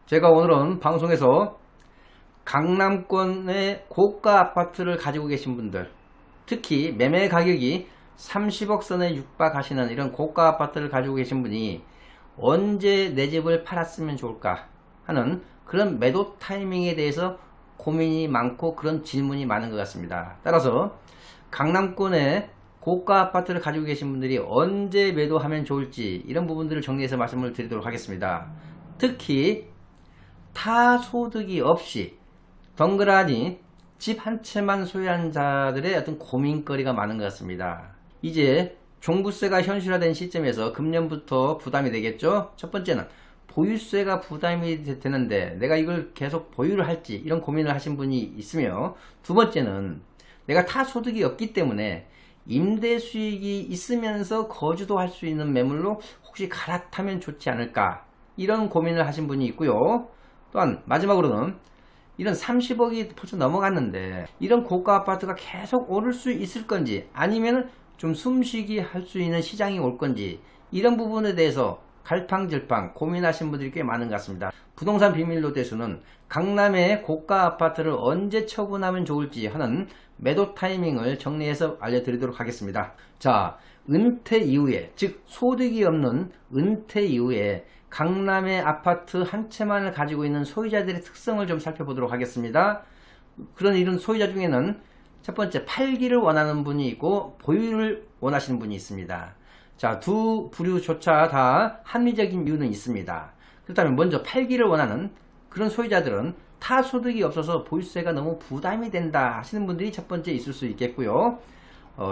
제가 오늘은 방송에서 강남권의 고가 아파트를 가지고 계신 분들, 특히 매매 가격이 30억 선에 육박하시는 이런 고가 아파트를 가지고 계신 분이 언제 내 집을 팔았으면 좋을까 하는 그런 매도 타이밍에 대해서 고민이 많고 그런 질문이 많은 것 같습니다. 따라서 강남권의 고가 아파트를 가지고 계신 분들이 언제 매도하면 좋을지 이런 부분들을 정리해서 말씀을 드리도록 하겠습니다. 특히 타소득이 없이 덩그라니 집 한 채만 소유한 자들의 어떤 고민거리가 많은 것 같습니다. 이제 종부세가 현실화된 시점에서 금년부터 부담이 되겠죠. 첫 번째는 보유세가 부담이 되는데 내가 이걸 계속 보유를 할지 이런 고민을 하신 분이 있으며, 두 번째는 내가 타소득이 없기 때문에 임대 수익이 있으면서 거주도 할 수 있는 매물로 혹시 갈아타면 좋지 않을까 이런 고민을 하신 분이 있고요. 또한 마지막으로는 이런 30억이 벌써 넘어갔는데 이런 고가 아파트가 계속 오를 수 있을 건지 아니면 좀 숨쉬기 할 수 있는 시장이 올 건지 이런 부분에 대해서 갈팡질팡 고민하신 분들이 꽤 많은 것 같습니다. 부동산 비밀노트에서는 강남의 고가 아파트를 언제 처분하면 좋을지 하는 매도 타이밍을 정리해서 알려드리도록 하겠습니다. 자, 은퇴 이후에, 즉 소득이 없는 은퇴 이후에 강남의 아파트 한 채만을 가지고 있는 소유자들의 특성을 좀 살펴보도록 하겠습니다. 그런 이런 소유자 중에는 첫 번째, 팔기를 원하는 분이 있고 보유를 원하시는 분이 있습니다. 자, 두 부류조차 다 합리적인 이유는 있습니다. 그렇다면 먼저 팔기를 원하는 그런 소유자들은 타소득이 없어서 보유세가 너무 부담이 된다 하시는 분들이 첫 번째 있을 수 있겠고요.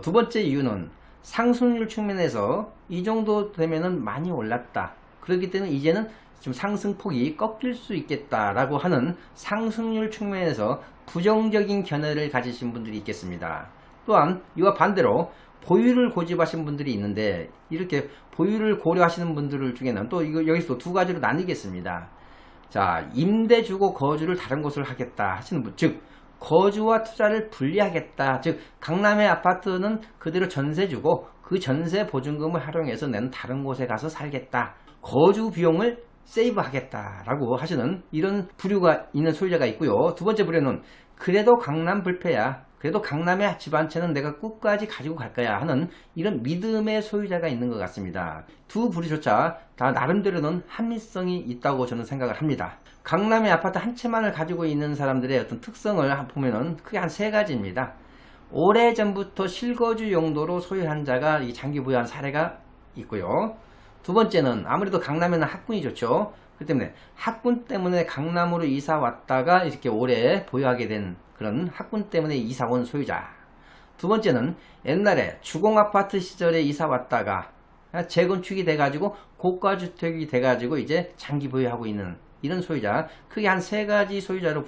두 번째 이유는 상승률 측면에서 이 정도 되면은 많이 올랐다, 그렇기 때문에 이제는 좀 상승폭이 꺾일 수 있겠다라고 하는 상승률 측면에서 부정적인 견해를 가지신 분들이 있겠습니다. 또한 이와 반대로 보유를 고집하신 분들이 있는데, 이렇게 보유를 고려하시는 분들 중에는 또 여기서 두 가지로 나뉘겠습니다. 자, 임대 주고 거주를 다른 곳을 하겠다 하시는 분, 즉 거주와 투자를 분리하겠다, 즉 강남의 아파트는 그대로 전세 주고 그 전세 보증금을 활용해서 나는 다른 곳에 가서 살겠다, 거주 비용을 세이브 하겠다라고 하시는 이런 부류가 있는 소유자가 있고요. 두 번째 부류는 그래도 강남 불패야, 그래도 강남의 집 한 채는 내가 끝까지 가지고 갈 거야 하는 이런 믿음의 소유자가 있는 것 같습니다. 두 부류조차 다 나름대로는 합리성이 있다고 저는 생각을 합니다. 강남의 아파트 한 채만을 가지고 있는 사람들의 어떤 특성을 보면은 크게 한 세 가지입니다. 오래전부터 실거주 용도로 소유한 자가 장기 보유한 사례가 있고요. 두 번째는 아무래도 강남에는 학군이 좋죠. 그렇기 때문에 학군 때문에 강남으로 이사 왔다가 이렇게 오래 보유하게 된 그런 학군 때문에 이사 온 소유자. 두 번째는 옛날에 주공아파트 시절에 이사 왔다가 재건축이 돼가지고 고가주택이 돼가지고 이제 장기 보유하고 있는 이런 소유자. 크게 한 세 가지 소유자로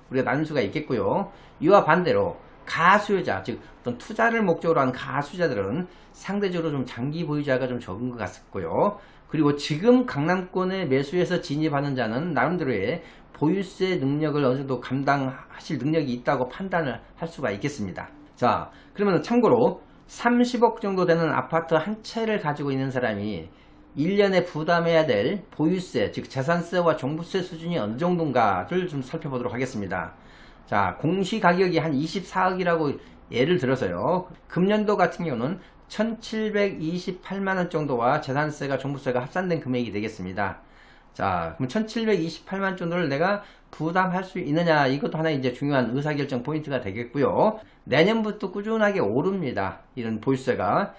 우리가 나눌 수가 있겠고요. 이와 반대로 가수요자, 즉 어떤 투자를 목적으로 하는 가수자들은 상대적으로 좀 장기 보유자가 좀 적은 것 같고요. 그리고 지금 강남권에 매수해서 진입하는 자는 나름대로의 보유세 능력을 어느 정도 감당하실 능력이 있다고 판단을 할 수가 있겠습니다. 자, 그러면 참고로 30억 정도 되는 아파트 한 채를 가지고 있는 사람이 1년에 부담해야 될 보유세, 즉 재산세와 종부세 수준이 어느 정도인가를 좀 살펴보도록 하겠습니다. 자, 공시가격이 한 24억이라고 예를 들어서요. 금년도 같은 경우는 1728만원 정도와 재산세가 종부세가 합산된 금액이 되겠습니다. 자, 그럼 1728만 정도를 내가 부담할 수 있느냐, 이것도 하나 이제 중요한 의사결정 포인트가 되겠고요. 내년부터 꾸준하게 오릅니다, 이런 보유세가.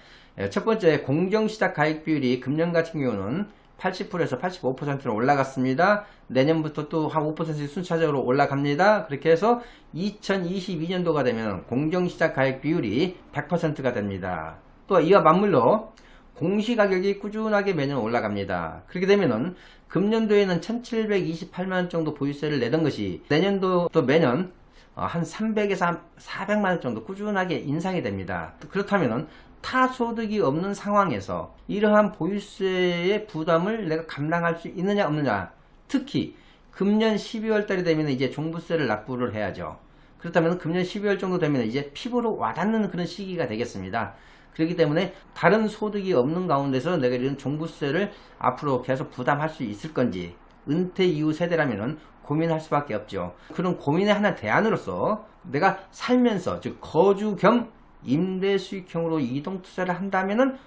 첫 번째, 공정시작 가액 비율이 금년 같은 경우는 80%에서 85%로 올라갔습니다. 내년부터 또 한 5%씩 순차적으로 올라갑니다. 그렇게 해서 2022년도가 되면 공정시작 가액 비율이 100%가 됩니다. 또 이와 맞물로 공시가격이 꾸준하게 매년 올라갑니다. 그렇게 되면은 금년도에는 1728만원 정도 보유세를 내던 것이 내년도 또 매년 한 300에서 400만원 정도 꾸준하게 인상이 됩니다. 그렇다면은 타소득이 없는 상황에서 이러한 보유세의 부담을 내가 감당할 수 있느냐 없느냐, 특히 금년 12월 달이 되면 이제 종부세를 납부를 해야죠. 그렇다면 금년 12월 정도 되면 이제 피부로 와닿는 그런 시기가 되겠습니다. 그렇기 때문에 다른 소득이 없는 가운데서 내가 이런 종부세를 앞으로 계속 부담할 수 있을 건지, 은퇴 이후 세대라면은 고민할 수밖에 없죠. 그런 고민의 하나 대안으로서 내가 살면서 즉 거주 겸 임대 수익형으로 이동 투자를 한다면은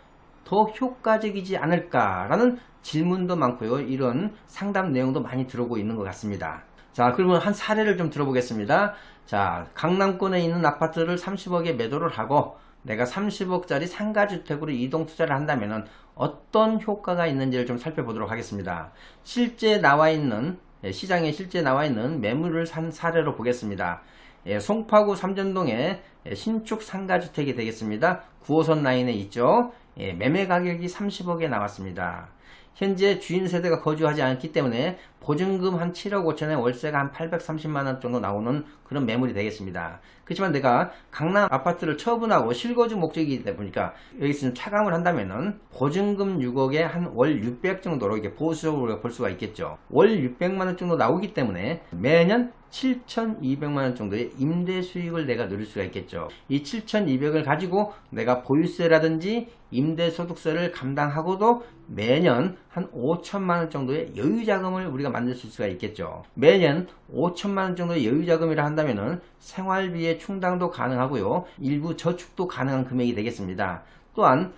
더 효과적이지 않을까라는 질문도 많고요. 이런 상담 내용도 많이 들어오고 있는 것 같습니다. 자, 그러면 한 사례를 좀 들어보겠습니다. 자, 강남권에 있는 아파트를 30억에 매도를 하고 내가 30억짜리 상가주택으로 이동 투자를 한다면 어떤 효과가 있는지를 좀 살펴보도록 하겠습니다. 실제 나와 있는 시장에 실제 나와 있는 매물을 산 사례로 보겠습니다. 송파구 삼전동의 신축 상가주택이 되겠습니다. 9호선 라인에 있죠. 매매 가격이 30억에 나왔습니다. 현재 주인 세대가 거주하지 않기 때문에 보증금 한 7억 5천에 월세가 한 830만원 정도 나오는 그런 매물이 되겠습니다. 그렇지만 내가 강남 아파트를 처분하고 실거주 목적이다 보니까 여기서 좀 차감을 한다면은 보증금 6억에 한 월 600 정도로 이렇게 보수적으로 볼 수가 있겠죠. 월 600만원 정도 나오기 때문에 매년 7,200만원 정도의 임대 수익을 내가 누릴 수가 있겠죠. 이 7,200을 가지고 내가 보유세라든지 임대소득세를 감당하고도 매년 한 5천만원 정도의 여유자금을 우리가 만들 수가 있겠죠. 매년 5천만원 정도의 여유자금이라 한다면은 생활비의 충당도 가능하고요. 일부 저축도 가능한 금액이 되겠습니다. 또한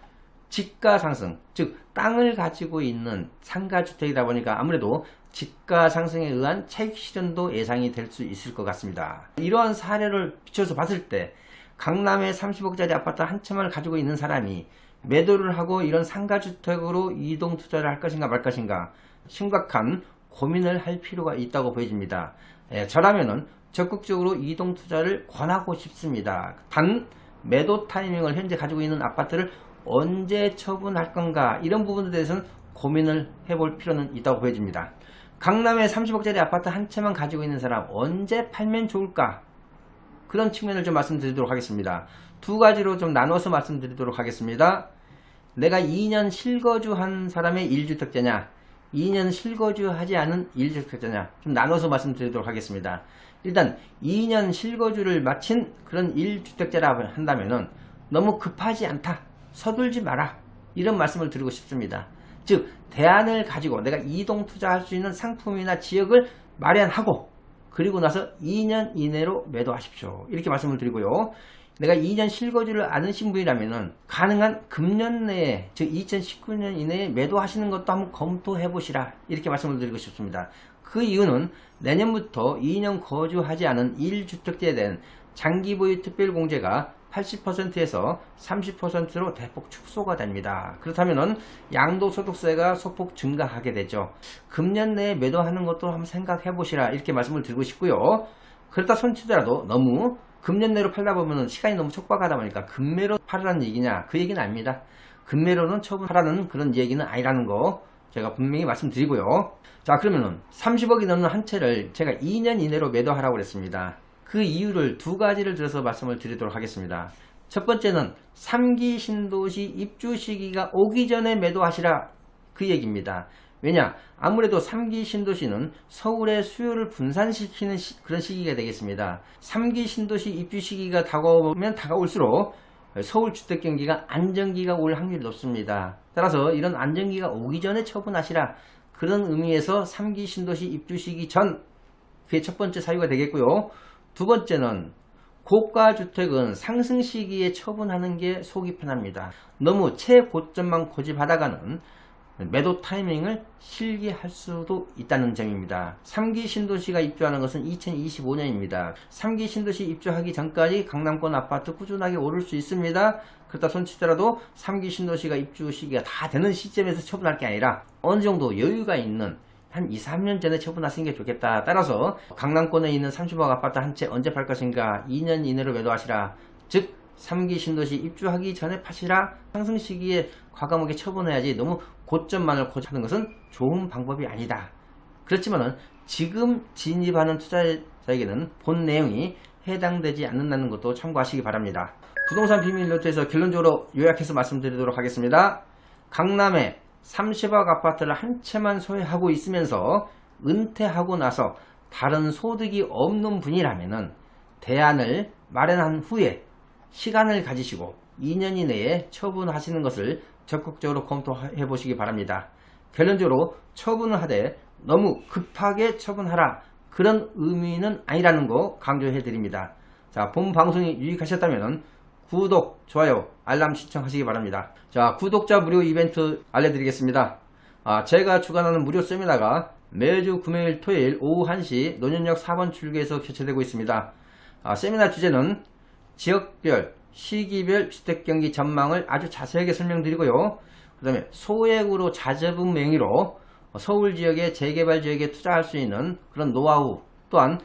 집가 상승, 즉 땅을 가지고 있는 상가주택이다 보니까 아무래도 집가 상승에 의한 차익 실현도 예상이 될 수 있을 것 같습니다. 이러한 사례를 비춰서 봤을 때 강남에 30억짜리 아파트 한 채만을 가지고 있는 사람이 매도를 하고 이런 상가주택으로 이동 투자를 할 것인가 말 것인가 심각한 고민을 할 필요가 있다고 보여집니다. 저라면은 적극적으로 이동 투자를 권하고 싶습니다. 단 매도 타이밍을 현재 가지고 있는 아파트를 언제 처분할 건가 이런 부분에 대해서는 고민을 해볼 필요는 있다고 보여집니다. 강남에 30억짜리 아파트 한 채만 가지고 있는 사람 언제 팔면 좋을까? 그런 측면을 좀 말씀드리도록 하겠습니다. 두 가지로 좀 나눠서 말씀드리도록 하겠습니다. 내가 2년 실거주한 사람의 1주택자냐 2년 실거주하지 않은 1주택자냐 좀 나눠서 말씀드리도록 하겠습니다. 일단 2년 실거주를 마친 그런 1주택자라 한다면은 너무 급하지 않다. 서둘지 마라. 이런 말씀을 드리고 싶습니다. 즉 대안을 가지고 내가 이동 투자할 수 있는 상품이나 지역을 마련하고 그리고 나서 2년 이내로 매도하십시오. 이렇게 말씀을 드리고요. 내가 2년 실거주를 않으신 분이라면 가능한 금년 내에 즉 2019년 이내에 매도하시는 것도 한번 검토해 보시라. 이렇게 말씀을 드리고 싶습니다. 그 이유는 내년부터 2년 거주하지 않은 1주택자에 대한 장기 보유 특별공제가 80%에서 30%로 대폭 축소가 됩니다. 그렇다면 양도소득세가 소폭 증가하게 되죠. 금년 내에 매도하는 것도 한번 생각해 보시라. 이렇게 말씀을 드리고 싶고요. 그렇다 손치더라도 너무 금년 내로 팔다 보면 시간이 너무 촉박하다 보니까 금매로 팔으라는 얘기냐 그 얘기는 아닙니다. 금매로는 처분하라는 그런 얘기는 아니라는 거 제가 분명히 말씀드리고요. 자, 그러면은 30억이 넘는 한 채를 제가 2년 이내로 매도하라고 그랬습니다. 그 이유를 두 가지를 들어서 말씀을 드리도록 하겠습니다. 첫 번째는 3기 신도시 입주 시기가 오기 전에 매도하시라 그 얘기입니다. 왜냐? 아무래도 3기 신도시는 서울의 수요를 분산시키는 그런 시기가 되겠습니다. 3기 신도시 입주 시기가 다가오면 다가올수록 서울 주택 경기가 안정기가 올 확률이 높습니다. 따라서 이런 안정기가 오기 전에 처분하시라 그런 의미에서 3기 신도시 입주 시기 전 그게 첫 번째 사유가 되겠고요. 두 번째는 고가 주택은 상승 시기에 처분하는 게 속이 편합니다. 너무 최고점만 고집하다가는 매도 타이밍을 실기할 수도 있다는 점입니다. 3기 신도시가 입주하는 것은 2025년입니다. 3기 신도시 입주하기 전까지 강남권 아파트 꾸준하게 오를 수 있습니다. 그렇다 손치더라도 3기 신도시가 입주 시기가 다 되는 시점에서 처분할 게 아니라 어느 정도 여유가 있는 한 2, 3년 전에 처분하시는 게 좋겠다. 따라서 강남권에 있는 30억 아파트 한 채 언제 팔 것인가 2년 이내로 매도하시라. 즉 3기 신도시 입주하기 전에 파시라. 상승 시기에 과감하게 처분해야지 너무 고점만을 고집하는 것은 좋은 방법이 아니다. 그렇지만은 지금 진입하는 투자자에게는 본 내용이 해당되지 않는다는 것도 참고하시기 바랍니다. 부동산 비밀 노트에서 결론적으로 요약해서 말씀드리도록 하겠습니다. 강남에 30억 아파트를 한 채만 소유하고 있으면서 은퇴하고 나서 다른 소득이 없는 분이라면 대안을 마련한 후에 시간을 가지시고 2년 이내에 처분하시는 것을 적극적으로 검토해 보시기 바랍니다. 결론적으로 처분을 하되 너무 급하게 처분하라 그런 의미는 아니라는 거 강조해 드립니다. 자, 본 방송이 유익하셨다면 구독, 좋아요, 알람 신청하시기 바랍니다. 자, 구독자 무료 이벤트 알려드리겠습니다. 제가 주관하는 무료 세미나가 매주 금요일, 토요일 오후 1시 논현역 4번 출구에서 개최되고 있습니다. 세미나 주제는 지역별, 시기별 주택경기 전망을 아주 자세하게 설명드리고요. 그 다음에 소액으로 자재분 명의로 서울 지역의 재개발 지역에 투자할 수 있는 그런 노하우, 또한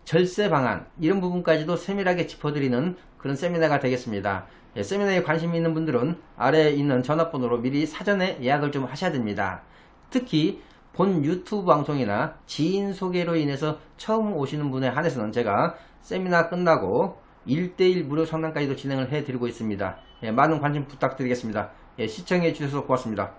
절세 방안 이런 부분까지도 세밀하게 짚어드리는 그런 세미나가 되겠습니다. 세미나에 관심이 있는 분들은 아래에 있는 전화번호로 미리 사전에 예약을 좀 하셔야 됩니다. 특히 본 유튜브 방송이나 지인 소개로 인해서 처음 오시는 분에 한해서는 제가 세미나 끝나고 1:1 무료 상담까지도 진행을 해드리고 있습니다. 많은 관심 부탁드리겠습니다. 시청해 주셔서 고맙습니다.